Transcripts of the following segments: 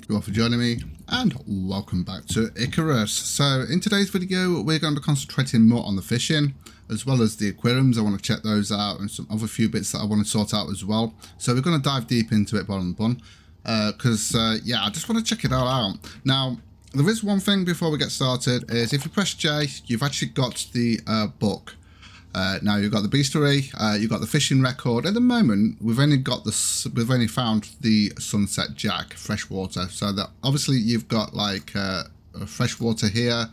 Thank you all for joining me and welcome back to ICARUS. So in today's video we're going to be concentrating more on the fishing as well as the aquariums. I want to check those out and some other few bits that I want to sort out as well. So we're going to dive deep into it, bottom bun, because yeah, I just want to check it all out. Now there is one thing before we get started, is if you press J you've actually got the book. Now you've got the bestiary, you've got the fishing record. At the moment, we've only found the sunset jack freshwater. So that obviously you've got like freshwater here.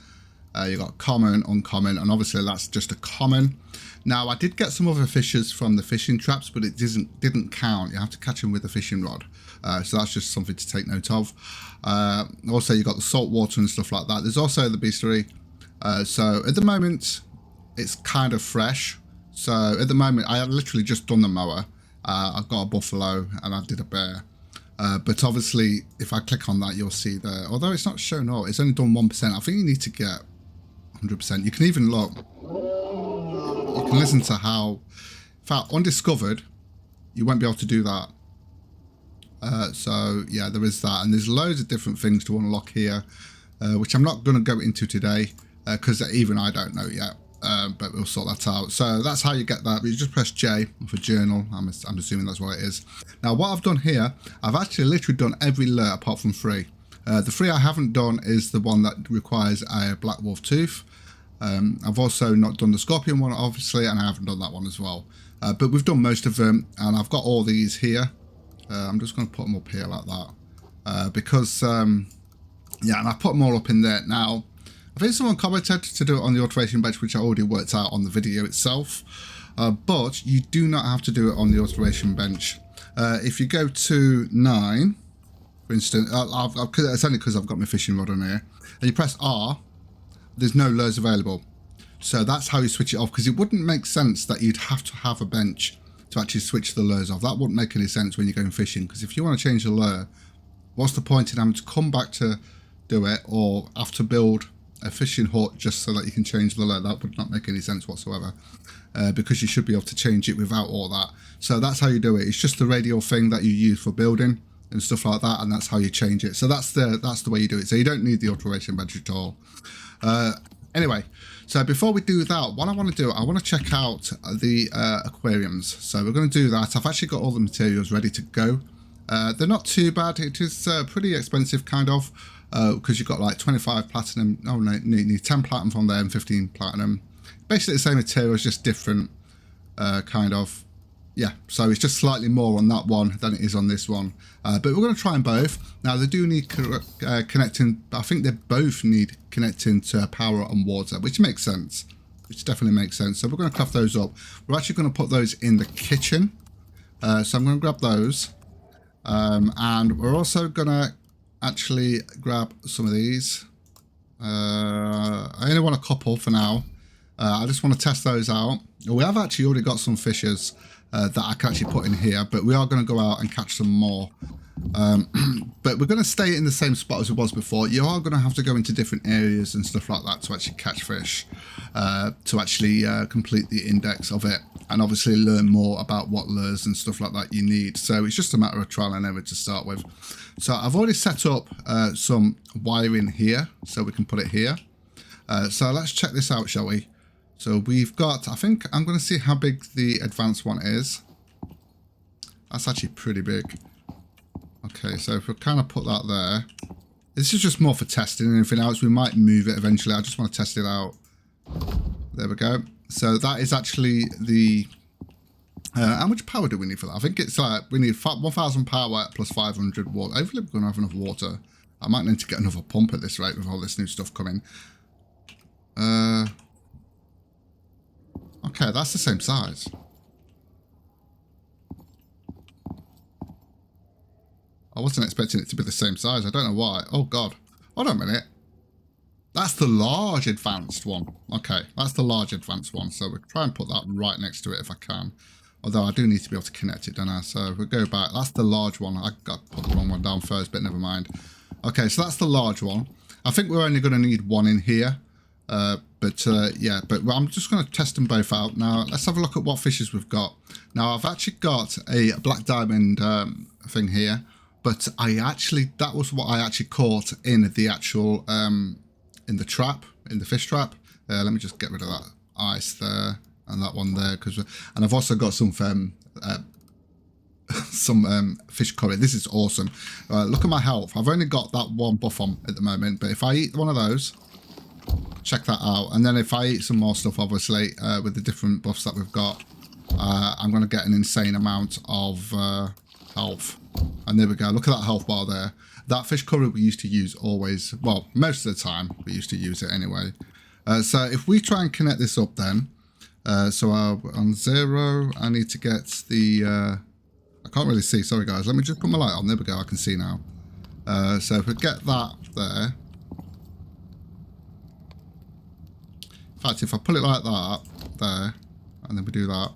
You've got common, uncommon, and obviously that's just a common. Now I did get some other fishes from the fishing traps, but it didn't count. You have to catch them with the fishing rod. So that's just something to take note of. Also, you've got the salt water and stuff like that. There's also the bestiary. So at the moment, it's kind of fresh. So at the moment, I have literally just done the mower. I've got a buffalo and I did a bear. But obviously, if I click on that, you'll see there, although it's not shown up, it's only done 1%. I think you need to get 100%. You can even look, you can listen to how, in fact, undiscovered, you won't be able to do that. So yeah, there is that. And there's loads of different things to unlock here, which I'm not going to go into today because even I don't know yet. But we'll sort that out. So that's how you get that. You just press J for journal. I'm assuming that's what it is. Now what I've done here, I've actually literally done every lure apart from 3. The 3 I haven't done is the one that requires a black wolf tooth. I've also not done the scorpion one obviously, and I haven't done that one as well. But we've done most of them, and I've got all these here. I'm just going to put them up here like that because yeah, and I put them all up in there. Now I think someone commented to do it on the alteration bench, which I already worked out on the video itself. But you do not have to do it on the alteration bench. If you go to 9, for instance, it's only because I've got my fishing rod on here, and you press R, there's no lures available. So that's how you switch it off, because it wouldn't make sense that you'd have to have a bench to actually switch the lures off. That wouldn't make any sense when you're going fishing, because if you want to change the lure, what's the point in having to come back to do it or have to build a fishing hut just so that you can change the lure? That would not make any sense whatsoever, because you should be able to change it without all that. So that's how you do it. It's just the radial thing that you use for building and stuff like that, and that's how you change it. So that's the way you do it. So you don't need the alteration bench at all. Anyway, so before we do that, what I want to do, I want to check out the aquariums. So we're going to do that. I've actually got all the materials ready to go. They're not too bad. It is pretty expensive, kind of, because you've got like 25 platinum. Oh no, you need 10 platinum from there and 15 platinum. Basically the same materials, just different, kind of. Yeah, so it's just slightly more on that one than it is on this one. But we're going to try them both. Now they do need connecting. I think they both need connecting to power and water, which makes sense. Which definitely makes sense. So we're going to craft those up. We're actually going to put those in the kitchen. So I'm going to grab those. And we're also going to actually grab some of these. I only want a couple for now. I just want to test those out. We have actually already got some fishes that I can actually put in here, but we are going to go out and catch some more. But we're going to stay in the same spot as it was before. You are going to have to go into different areas and stuff like that to actually catch fish, to actually complete the index of it, and obviously learn more about what lures and stuff like that you need. So it's just a matter of trial and error to start with. So I've already set up some wiring here, so we can put it here. So let's check this out, shall we? So we've got, I think I'm going to see how big the advanced one is. That's actually pretty big. Okay, so if we kind of put that there. This is just more for testing and anything else. We might move it eventually. I just want to test it out. There we go. So that is actually the... how much power do we need for that? I think it's like we need 1,000 power plus 500 water. Hopefully we're going to have enough water. I might need to get another pump at this rate with all this new stuff coming. Okay, that's the same size. I wasn't expecting it to be the same size. I don't know why. Oh, God. Hold on a minute. That's the large advanced one. Okay, that's the large advanced one. So we'll try and put that right next to it if I can. Although I do need to be able to connect it, don't I? So we'll go back. That's the large one. I got to put the wrong one down first, but never mind. Okay, so that's the large one. I think we're only going to need one in here. Yeah, but I'm just going to test them both out. Now, let's have a look at what fishes we've got. Now, I've actually got a black diamond thing here. but that was what I actually caught in the actual, in the trap, in the fish trap. Let me just get rid of that ice there and that one there, and I've also got some fish curry. This is awesome. Look at my health. I've only got that one buff on at the moment, but if I eat one of those, check that out, and then if I eat some more stuff, obviously, with the different buffs that we've got, I'm going to get an insane amount of health. And there we go. Look at that health bar there. That fish curry we used to use always, well, most of the time we used to use it anyway. So if we try and connect this up then, so on 0, I need to get the, I can't really see, sorry guys, let me just put my light on, there we go, I can see now. So if we get that there, in fact if I pull it like that, there, and then we do that,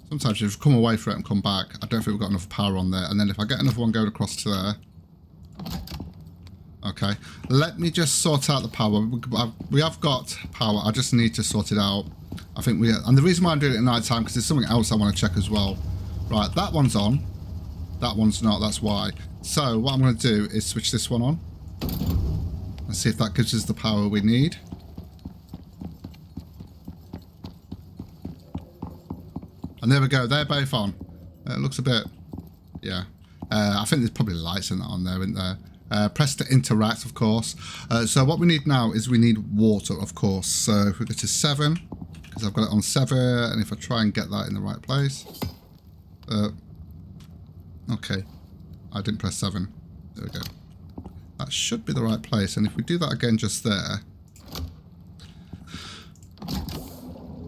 sometimes you just come away from it and come back, I don't think we've got enough power on there, and then if I get another one going across to there, okay, let me just sort out the power. We have got power, I just need to sort it out. I think and the reason why I'm doing it at night time, because there's something else I want to check as well. Right, that one's on, that one's not, that's why. So what I'm going to do is switch this one on. Let's see if that gives us the power we need. And there we go, they're both on. It looks a bit, yeah. I think there's probably lights in that on there, isn't there? Press to interact, of course. So what we need now is we need water, of course. So if we go to 7, because I've got it on 7, and if I try and get that in the right place. Okay, I didn't press 7. There we go. That should be the right place. And if we do that again just there.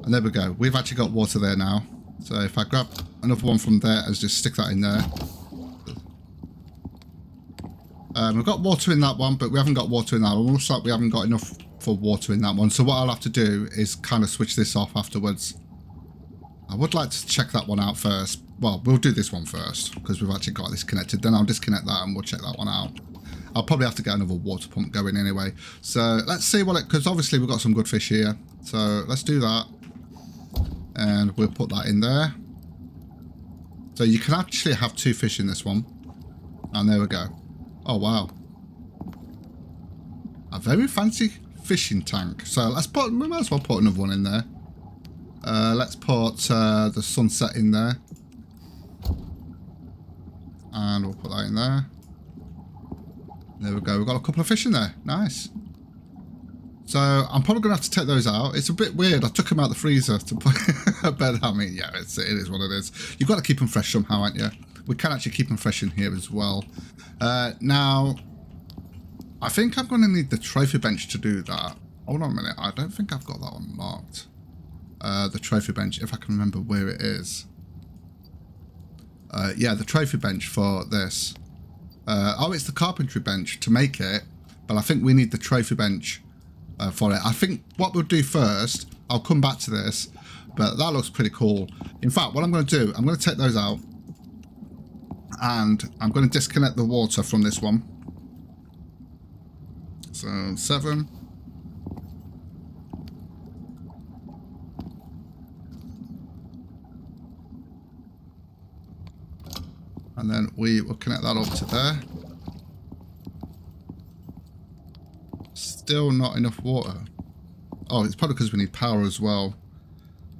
And there we go. We've actually got water there now. So if I grab another one from there and just stick that in there. We've got water in that one, but we haven't got water in that one. Looks like we haven't got enough for water in that one. So what I'll have to do is kind of switch this off afterwards. I would like to check that one out first. Well, we'll do this one first because we've actually got this connected. Then I'll disconnect that and we'll check that one out. I'll probably have to get another water pump going anyway. So let's see what it, because obviously we've got some good fish here. So let's do that. And we'll put that in there. So you can actually have 2 fish in this one. And there we go. Oh, wow. A very fancy fishing tank. So we might as well put another one in there. Let's put the sunset in there. And we'll put that in there. There we go. We've got a couple of fish in there. Nice. So I'm probably going to have to take those out. It's a bit weird. I took them out the freezer to put, but I mean, yeah, it is what it is. You've got to keep them fresh somehow, aren't you? We can actually keep them fresh in here as well. Now, I think I'm going to need the trophy bench to do that. Hold on a minute. I don't think I've got that one marked. The trophy bench, if I can remember where it is. Yeah, the trophy bench for this. Oh, it's the carpentry bench to make it, but I think we need the trophy bench for it. I think what we'll do first, I'll come back to this, but that looks pretty cool. In fact, what I'm going to do, I'm going to take those out, and I'm going to disconnect the water from this one. So 7. And then we will connect that up to there. Still not enough water. Oh, it's probably because we need power as well.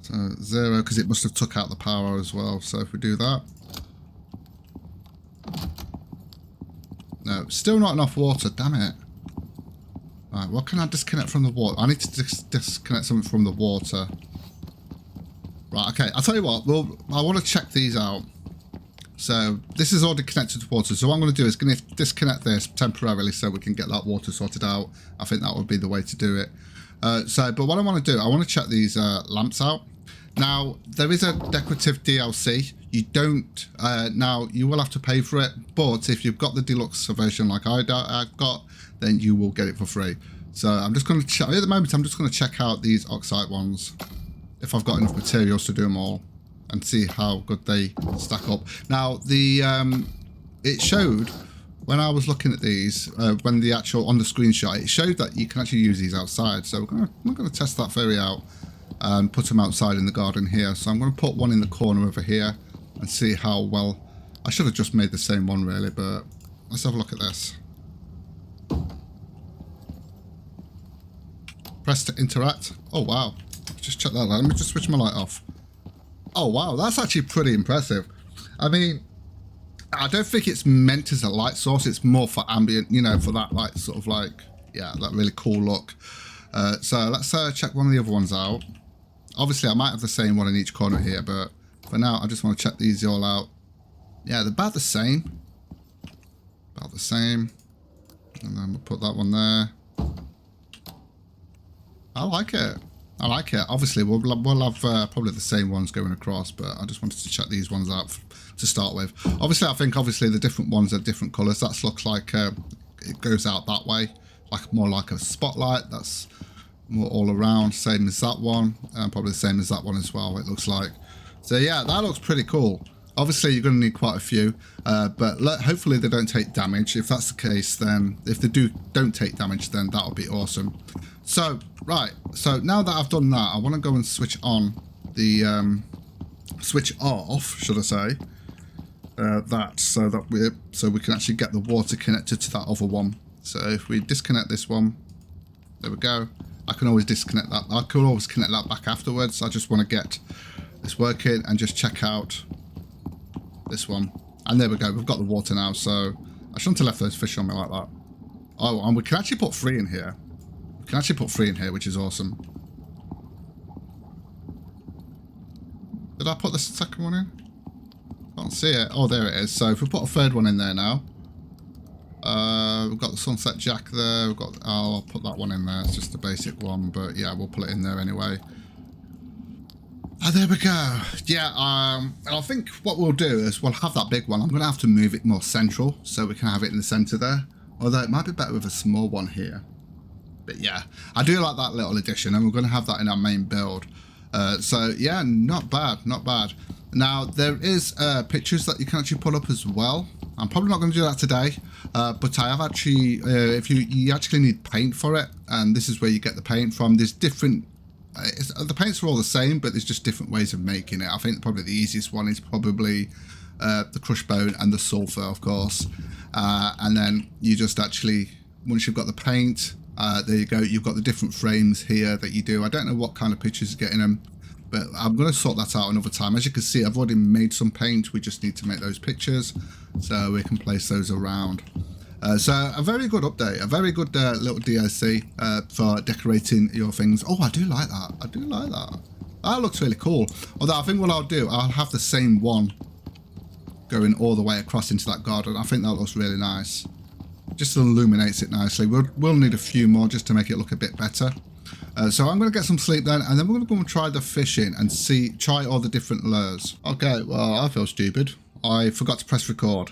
So 0, because it must have took out the power as well. So if we do that. No, still not enough water, damn it. Right, what can I disconnect from the water? I need to disconnect something from the water. Right, okay, I'll tell you what, I want to check these out. So this is already connected to water. So what I'm going to do is going to disconnect this temporarily so we can get that water sorted out. I think that would be the way to do it. But what I want to do, I want to check these lamps out. Now, there is a decorative DLC. You don't, now you will have to pay for it, but if you've got the deluxe version like I've got, then you will get it for free. So I'm just going to check, at the moment I'm just going to check out these oxide ones, if I've got enough materials to do them all, and see how good they stack up. Now, it showed, when I was looking at these, when the actual, on the screenshot, it showed that you can actually use these outside. So we're going to test that theory out and put them outside in the garden here. So I'm going to put one in the corner over here and see how well I should have just made the same one really, but let's have a look at this. Press to interact. Oh wow. Just check that out. Let me just switch my light off. Oh wow, that's actually pretty impressive. I mean, I don't think it's meant as a light source. It's more for ambient, you know, for that like sort of like, yeah, that really cool look. So let's check one of the other ones out. Obviously I might have the same one in each corner here, but for now I just want to check these all out. Yeah, they're about the same. About the same. And then we'll put that one there. I like it. I like it. Obviously, we'll have probably the same ones going across, but I just wanted to check these ones out to start with. Obviously, I think the different ones are different colours. That looks like it goes out that way, like more like a spotlight. That's more all around, same as that one, and probably the same as that one as well, it looks like. So yeah, that looks pretty cool. Obviously, you're going to need quite a few, but hopefully they don't take damage. If that's the case, then if they don't take damage, then that'll be awesome. So, right, so now that I've done that, I want to go and switch on the, switch off, should I say, so we can actually get the water connected to that other one. So if we disconnect this one, there we go. I can always disconnect that. I can always connect that back afterwards. I just want to get this working and just check out this one. And there we go. We've got the water now. So I shouldn't have left those fish on me like that. Oh, and we can actually put 3 in here. We can actually put 3 in here, which is awesome. Did I put the second one in? Can't see it. Oh, there it is. So if we put a 3rd one in there now. We've got the Sunset Jack there. We've got. I'll put that one in there. It's just a basic one, but yeah, we'll put it in there anyway. Oh, there we go. Yeah. I think what we'll do is we'll have that big one. I'm going to have to move it more central so we can have it in the center there. Although it might be better with a small one here. But yeah, I do like that little addition, and we're going to have that in our main build. So yeah, not bad, not bad. Now there is pictures that you can actually pull up as well. I'm probably not going to do that today, but I have actually, if you actually need paint for it, and this is where you get the paint from. There's different, the paints are all the same, but there's just different ways of making it. I think probably the easiest one is probably the crushed bone and the sulfur, of course. And then you just actually, once you've got the paint, there you go, you've got the different frames here that you do. I don't know what kind of pictures you get in them, but I'm going to sort that out another time. As you can see, I've already made some paint. We just need to make those pictures so we can place those around. So a very good update, a very good little DLC for decorating your things. Oh, I do like that. I do like that. That looks really cool. Although I think what I'll do, I'll have the same one going all the way across into that garden. I think that looks really nice. Just illuminates it nicely. We'll need a few more just to make it look a bit better. So I'm going to get some sleep then, and then we're going to go and try the fishing and try all the different lures. Okay, well, I feel stupid. I forgot to press record.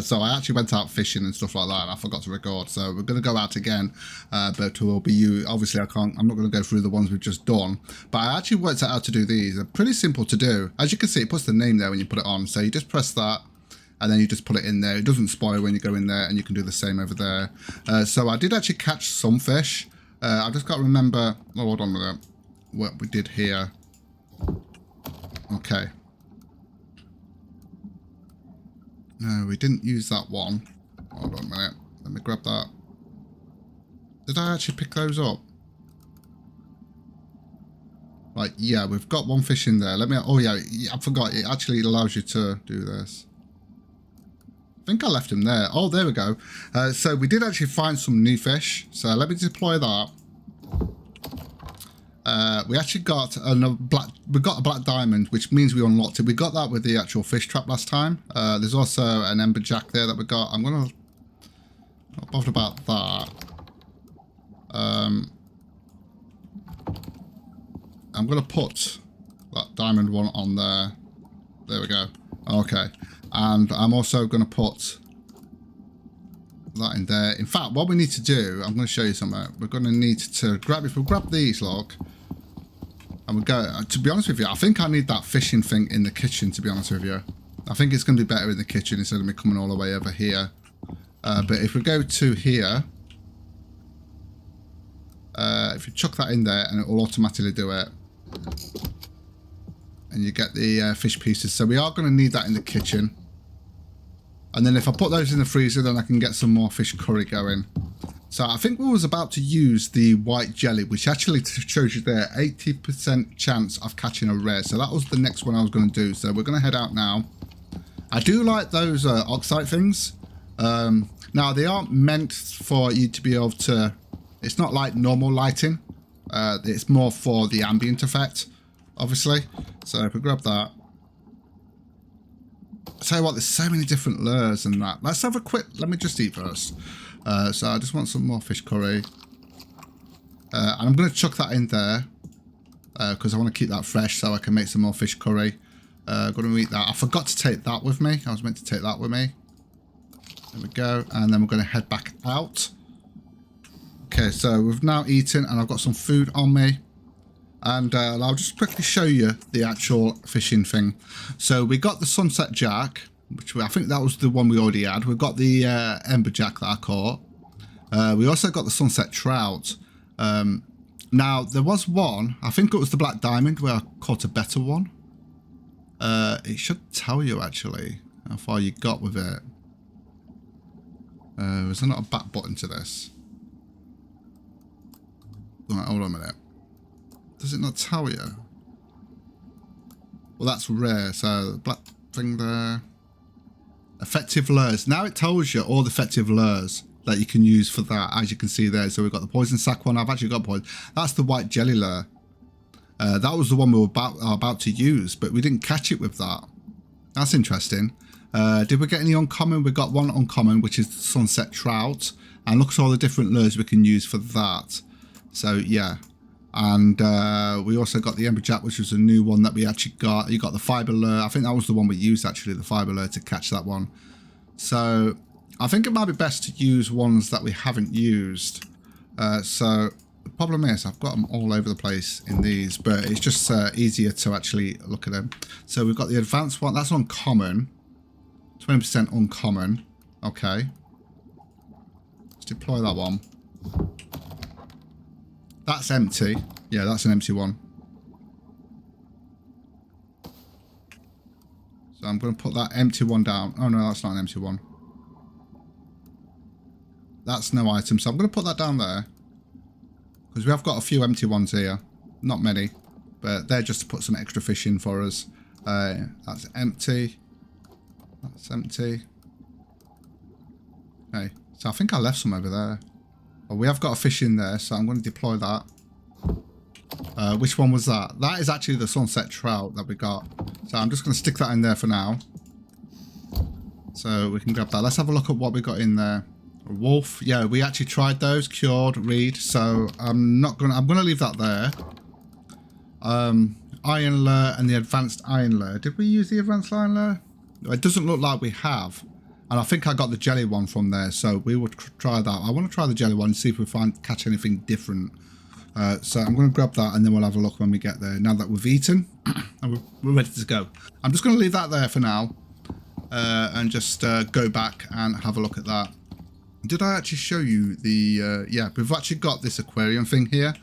So I actually went out fishing and stuff like that, and I forgot to record. So we're going to go out again, but we'll be obviously I'm not going to go through the ones we've just done, but I actually worked out how to do these. They're pretty simple to do. As you can see, it puts the name there when you put it on. So you just press that, and then you just put it in there. It doesn't spoil when you go in there, and you can do the same over there. So I did actually catch some fish. I just got to remember, oh, hold on a minute, what we did here. Okay. No, we didn't use that one. Hold on a minute. Let me grab that. Did I actually pick those up? Right, yeah, we've got one fish in there. Let me, oh yeah, I forgot. It actually allows you to do this. I think I left him there. Oh, there we go. So we did actually find some new fish. So let me deploy that. We actually got a black diamond, which means we unlocked it. We got that with the actual fish trap last time. There's also an ember jack there that we got. I'm gonna not bothered about that. I'm gonna put that diamond one on there. There we go. Okay. And I'm also going to put that in there. In fact, what we need to do, I'm going to show you something. We're going to need to grab, if we grab these, look, and we go, to be honest with you, I think I need that fishing thing in the kitchen, to be honest with you. I think it's going to be better in the kitchen instead of me coming all the way over here. But if we go to here, if you chuck that in there, and it will automatically do it. and you get the fish pieces. So we are going to need that in the kitchen. And then if I put those in the freezer, then I can get some more fish curry going. So I think we was about to use the white jelly, which actually shows you there 80% chance of catching a rare. So that was the next one I was going to do. So we're going to head out now. I do like those oxide things. Now they aren't meant for you to be able to, it's not like normal lighting. It's more for the ambient effect, obviously. So if we grab that. I'll tell you what, there's so many different lures and that. Let's have a quick, let me just eat first. So I just want some more fish curry. And I'm going to chuck that in there. Because I want to keep that fresh so I can make some more fish curry. Going to eat that. I forgot to take that with me. I was meant to take that with me. There we go. And then we're going to head back out. Okay, so we've now eaten and I've got some food on me. And I'll just quickly show you the actual fishing thing. So we got the sunset jack, which I think that was the one we already had. We've got the ember jack that I caught. We also got the sunset trout. Now, there was one, I think it was the black diamond, where I caught a better one. It should tell you, actually, how far you got with it. Is there not a back button to this? Right, hold on a minute. Does it not tell you? Well, that's rare, so the black thing there. Effective lures. Now it tells you all the effective lures that you can use for that, as you can see there. So we've got the poison sac one. I've actually got poison. That's the white jelly lure. That was the one we were about to use, but we didn't catch it with that. That's interesting. Did we get any uncommon? We got one uncommon, which is the sunset trout. And look at all the different lures we can use for that. So, yeah. And we also got the ember jack, which was a new one that we actually got. You got the fiber lure. I think that was the one we used, actually, the fiber lure, to catch that one. So I think it might be best to use ones that we haven't used. So the problem is I've got them all over the place in these, but it's just easier to actually look at them. So we've got the advanced one. That's uncommon. 20% uncommon. Okay. Let's deploy that one. That's empty. Yeah, that's an empty one. So I'm going to put that empty one down. Oh, no, that's not an empty one. That's no item. So I'm going to put that down there. Because we have got a few empty ones here. Not many. But they're just to put some extra fish in for us. That's empty. That's empty. Okay. So I think I left some over there. Well, we have got a fish in there, so I'm going to deploy that. Which one was that? That is actually the sunset trout that we got. So I'm just going to stick that in there for now. So we can grab that. Let's have a look at what we got in there. A wolf. Yeah, we actually tried those. Cured, reed. So I'm going to leave that there. Iron lure and the advanced iron lure. Did we use the advanced iron lure? It doesn't look like we have. And I think I got the jelly one from there, so we would try that. I want to try the jelly one and see if we catch anything different. So I'm going to grab that and then we'll have a look when we get there. Now that we've eaten and we're ready to go. I'm just going to leave that there for now and just go back and have a look at that. Did I actually show you the... yeah, we've actually got this aquarium thing here.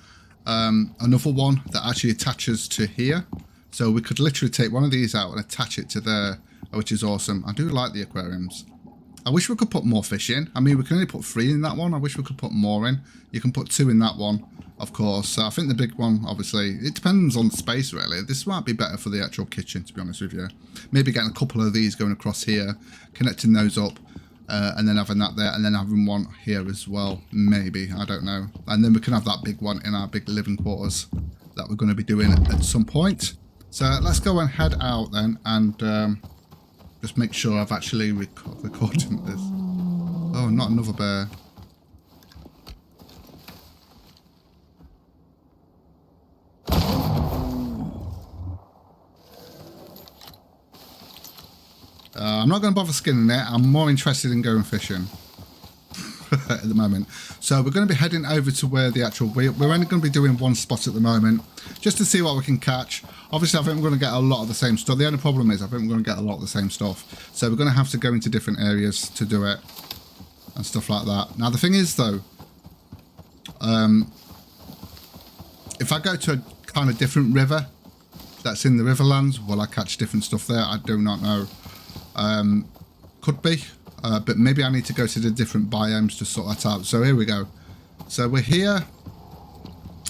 Another one that actually attaches to here. So we could literally take one of these out and attach it to there, which is awesome. I do like the aquariums. I wish we could put more fish in. I mean, we can only put 3 in that one. I wish we could put more in. You can put 2 in that one, of course. So I think the big one, obviously, it depends on the space, really. This might be better for the actual kitchen, to be honest with you. Maybe getting a couple of these going across here, connecting those up, and then having that there, and then having one here as well. Maybe, I don't know. And then we can have that big one in our big living quarters that we're going to be doing at some point. So let's go and head out then, and... just make sure I've actually recorded this. Oh, not another bear. I'm not going to bother skinning it. I'm more interested in going fishing at the moment. So we're going to be heading over to where the actual... We're only going to be doing one spot at the moment, just to see what we can catch. Obviously, I think we're going to get a lot of the same stuff. The only problem is I think we're going to get a lot of the same stuff. So we're going to have to go into different areas to do it and stuff like that. Now, the thing is, though, if I go to a kind of different river, that's in the Riverlands. Will I catch different stuff there? I do not know. Could be. But maybe I need to go to the different biomes to sort that out. So here we go. So we're here.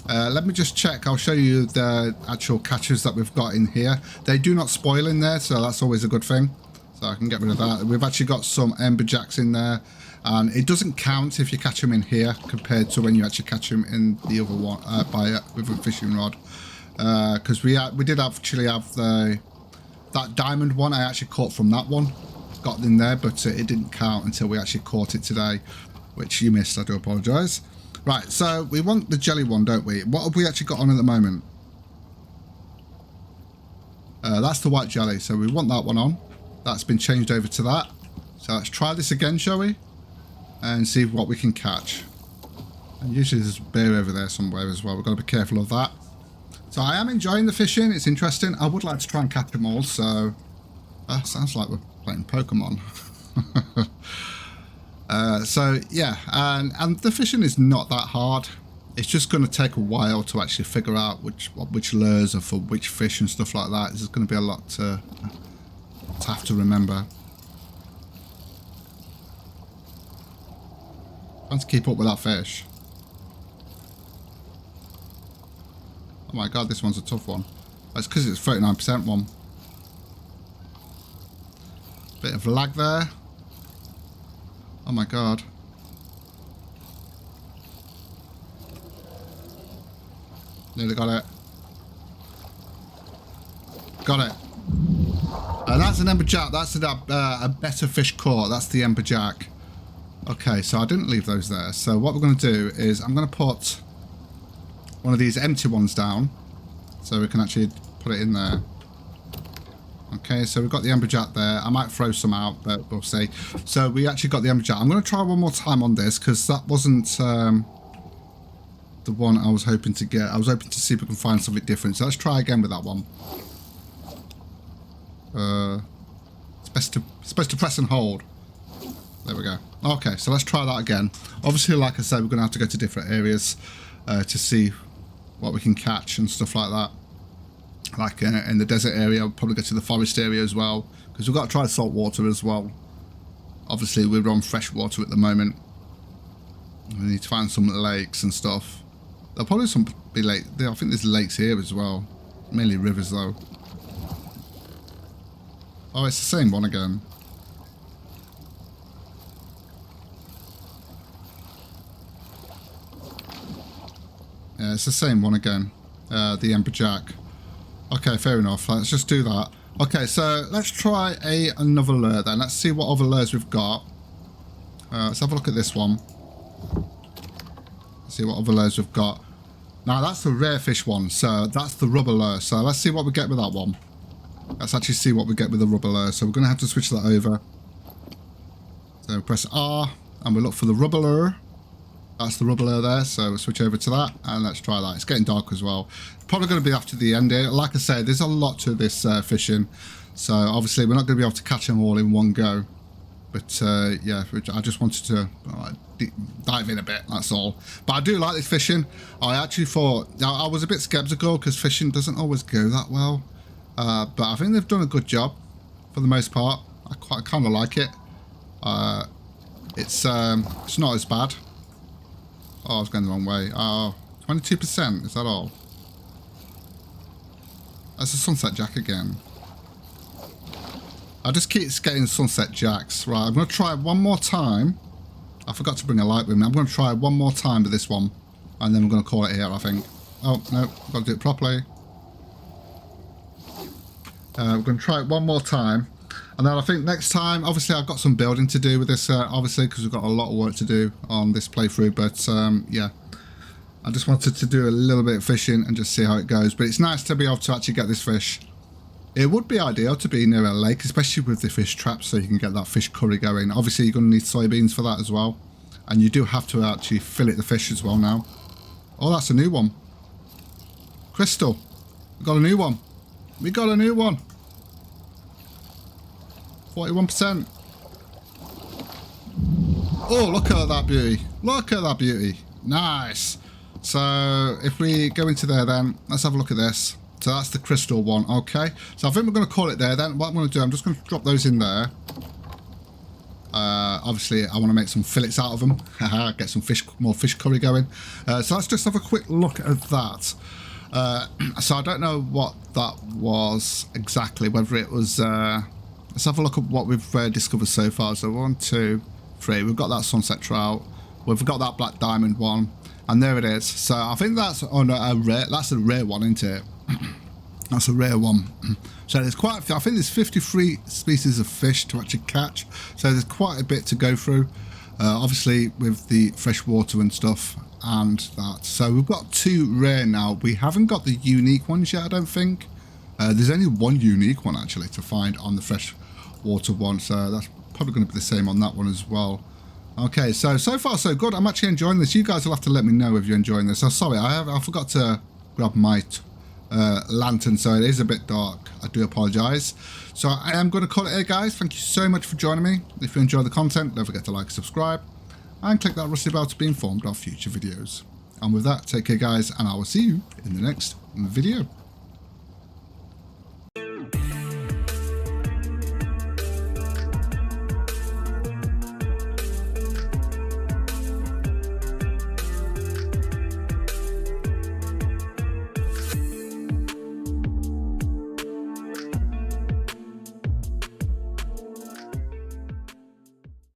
Let me just check. I'll show you the actual catches that we've got in here. They do not spoil in there, so that's always a good thing. So I can get rid of that. We've actually got some amberjacks in there. And it doesn't count if you catch them in here compared to when you actually catch them in the other one with a fishing rod. Because we did actually have that diamond one. I actually caught from that one. Got in there, but it didn't count until we actually caught it today, which you missed. I do apologise. Right, so we want the jelly one, don't we? What have we actually got on at the moment? That's the white jelly, so we want that one on. That's been changed over to that. So let's try this again, shall we? And see what we can catch. And usually there's a bear over there somewhere as well. We've got to be careful of that. So I am enjoying the fishing. It's interesting. I would like to try and catch them all. So sounds like we're playing Pokemon. So yeah, and the fishing is not that hard. It's just going to take a while to actually figure out which lures are for which fish and stuff like that. There's going to be a lot to have to remember. Trying to keep up with that fish. Oh my god, this one's a tough one. That's because it's 39% one. Bit of lag there. Oh my god. Nearly got it. Got it. And that's an amberjack. That's a better fish caught. That's the amberjack. Okay, so I didn't leave those there. So what we're going to do is I'm going to put one of these empty ones down so we can actually put it in there. Okay, so we've got the amberjack there. I might throw some out, but we'll see. So we actually got the amberjack. I'm going to try one more time on this because that wasn't the one I was hoping to get. I was hoping to see if we can find something different. So let's try again with that one. It's best to press and hold. There we go. Okay, so let's try that again. Obviously, like I said, we're going to have to go to different areas to see what we can catch and stuff like that. Like in the desert area, we'll probably go to the forest area as well, because we've got to try salt water as well. Obviously, we're on fresh water at the moment. We need to find some lakes and stuff. There'll probably be lakes. I think there's lakes here as well. Mainly rivers though. Oh, it's the same one again. Yeah, it's the same one again. The amberjack. Okay, fair enough. Let's just do that. Okay, so let's try another lure then. Let's see what other lures we've got. Let's have a look at this one. Let's see what other lures we've got. Now, that's the rare fish one. So that's the rubber lure. So let's see what we get with that one. Let's actually see what we get with the rubber lure. So we're going to have to switch that over. So press R and we look for the rubber lure. That's the rubber lure there, so we'll switch over to that and let's try that. It's getting dark as well. Probably going to be after the end here. Like I say, there's a lot to this fishing, so obviously we're not going to be able to catch them all in one go. But yeah, I just wanted to dive in a bit, that's all. But I do like this fishing. I actually thought, I was a bit skeptical because fishing doesn't always go that well. But I think they've done a good job for the most part. I kind of like it. It's not as bad. Oh, I was going the wrong way. Oh, 22%, is that all? That's a sunset jack again. I just keep getting sunset jacks. Right, I'm going to try one more time. I forgot to bring a light with me. I'm going to try one more time with this one. And then we're going to call it here, I think. Oh, no, I've got to do it properly. We're going to try it one more time. And then I think next time, obviously I've got some building to do with this, obviously, because we've got a lot of work to do on this playthrough. But yeah, I just wanted to do a little bit of fishing and just see how it goes. But it's nice to be able to actually get this fish. It would be ideal to be near a lake, especially with the fish traps, so you can get that fish curry going. Obviously, you're going to need soybeans for that as well. And you do have to actually fillet the fish as well now. Oh, that's a new one. Crystal. We got a new one. We got a new one. 41%. Oh, look at that beauty. Look at that beauty. Nice. So if we go into there then, let's have a look at this. So that's the crystal one. Okay. So I think we're going to call it there then. What I'm going to do, I'm just going to drop those in there. Obviously, I want to make some fillets out of them. Get some more fish curry going. So let's just have a quick look at that. So I don't know what that was exactly, whether it was... let's have a look at what we've discovered so far. So 1, 2, 3. We've got that sunset trout. We've got that black diamond one. And there it is. So I think that's on a rare... That's a rare one, isn't it? That's a rare one. So there's quite a few, I think there's 53 species of fish to actually catch. So there's quite a bit to go through. Obviously with the fresh water and stuff and that. So we've got 2 rare now. We haven't got the unique ones yet, I don't think. There's only 1 unique one actually to find on the fresh water one. So that's probably going to be the same on that one as well. Okay, so far so good. I'm actually enjoying this. You guys will have to let me know if you're enjoying this. Oh, sorry, I forgot to grab my lantern, so it is a bit dark. I do apologise. So I am going to call it here, guys. Thank you so much for joining me. If you enjoy the content, don't forget to like, subscribe, and click that rusty bell to be informed of future videos. And with that, take care, guys, and I will see you in the next video.